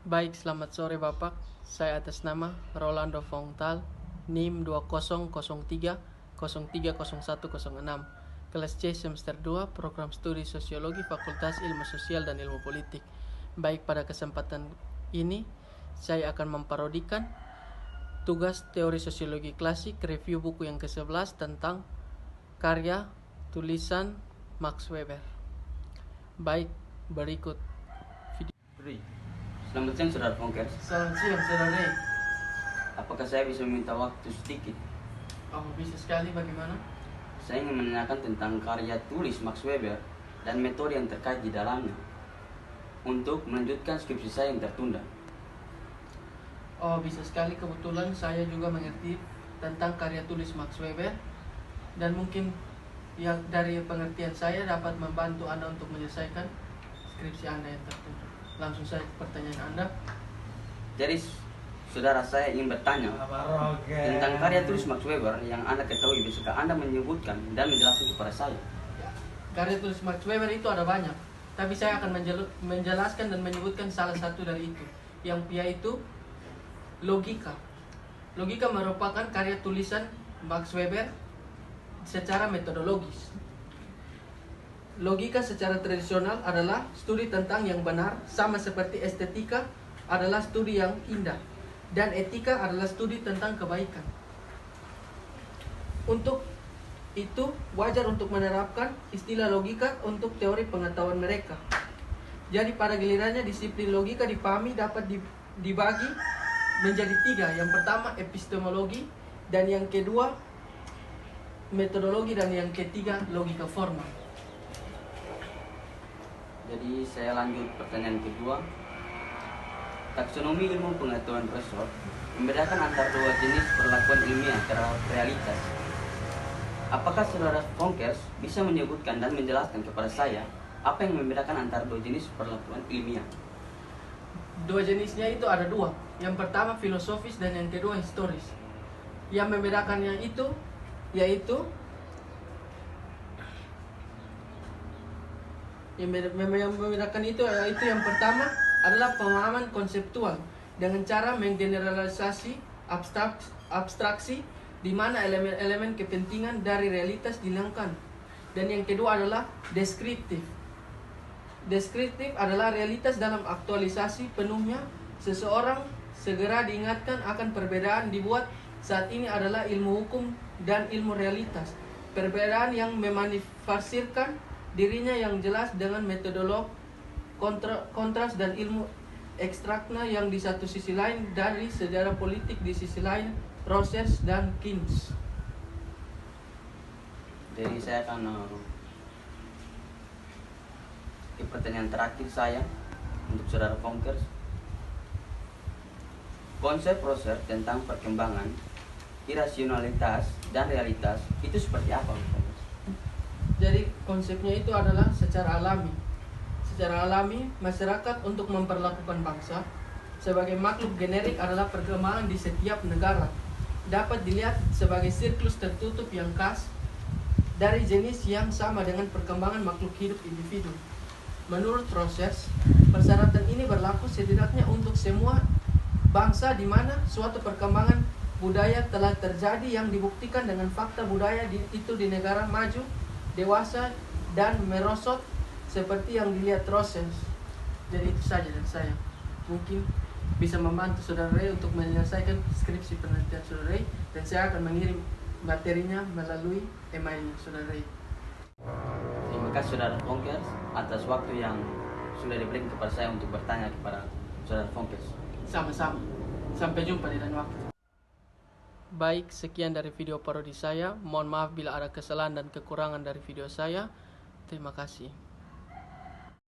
Baik, selamat sore Bapak. Saya atas nama Rolando Fongtal, NIM 2003030106, kelas C semester 2, program studi Sosiologi Fakultas Ilmu Sosial dan Ilmu Politik. Baik, pada kesempatan ini saya akan memparodikan tugas teori sosiologi klasik, review buku yang ke-11 tentang karya tulisan Max Weber. Baik, berikut video. Selamat siang, Saudara Fonkers. Selamat siang, Saudara. Apakah saya bisa minta waktu sedikit? Oh, bisa sekali, bagaimana? Saya ingin menanyakan tentang karya tulis Max Weber dan metode yang terkait di dalamnya untuk melanjutkan skripsi saya yang tertunda. Oh, bisa sekali. Kebetulan saya juga mengerti tentang karya tulis Max Weber, dan mungkin yang dari pengertian saya dapat membantu Anda untuk menyelesaikan skripsi Anda yang tertunda. Langsung saja ke pertanyaan Anda. Jadi, saudara, saya ingin bertanya tentang karya tulis Max Weber yang Anda ketahui. Bisakah Anda menyebutkan dan menjelaskan kepada saya? Karya tulis Max Weber itu ada banyak, tapi saya akan menjelaskan dan menyebutkan salah satu dari itu, yaitu logika. Logika merupakan karya tulisan Max Weber secara metodologis. Logika secara tradisional adalah studi tentang yang benar, sama seperti estetika adalah studi yang indah, dan etika adalah studi tentang kebaikan. Untuk itu, wajar untuk menerapkan istilah logika untuk teori pengetahuan mereka. Jadi pada gilirannya disiplin logika dipahami dapat dibagi menjadi tiga. Yang pertama epistemologi, dan yang kedua metodologi, dan yang ketiga logika formal. Jadi saya lanjut pertanyaan kedua. Taksonomi ilmu pengetahuan resort membedakan antara dua jenis perlakuan ilmiah terhadap realitas. Apakah saudara Fonkers bisa menyebutkan dan menjelaskan kepada saya apa yang membedakan antara dua jenis perlakuan ilmiah? Dua jenisnya itu ada dua. Yang pertama filosofis dan yang kedua historis. Yang membedakannya itu yaitu yang yang pertama adalah pemahaman konseptual dengan cara menggeneralisasi abstraksi di mana elemen-elemen kepentingan dari realitas dihilangkan. Dan yang kedua adalah deskriptif. Deskriptif adalah realitas dalam aktualisasi penuhnya. Seseorang segera diingatkan akan perbedaan dibuat saat ini adalah ilmu hukum dan ilmu realitas. Perbedaan yang memanifastirkan dirinya yang jelas dengan metodolog kontras dan ilmu ekstrakna yang di satu sisi lain, dari sejarah politik di sisi lain, proses dan Keynes. Jadi saya akan ke pertanyaan terakhir saya untuk saudara Fonkers. Konsep Rosser tentang perkembangan, irasionalitas, dan realitas itu seperti apa, Fonkers? Jadi konsepnya itu adalah secara alami. Secara alami, masyarakat untuk memperlakukan bangsa sebagai makhluk generik adalah perkembangan di setiap negara. Dapat dilihat sebagai siklus tertutup yang khas dari jenis yang sama dengan perkembangan makhluk hidup individu. Menurut proses, persyaratan ini berlaku setidaknya untuk semua bangsa di mana suatu perkembangan budaya telah terjadi yang dibuktikan dengan fakta budaya itu di negara maju, dewasa, dan merosot seperti yang dilihat Rosser. Jadi itu saja dari saya. Mungkin bisa membantu saudara Ray untuk menyelesaikan skripsi penelitian saudara Ray, dan saya akan mengirim materinya melalui email saudara Ray. Terima kasih saudara Fonkers atas waktu yang sudah diberikan kepada saya untuk bertanya kepada saudara Fonkers. Sama-sama. Sampai jumpa di lain waktu. Baik, sekian dari video parodi saya. Mohon maaf bila ada kesalahan dan kekurangan dari video saya. Terima kasih.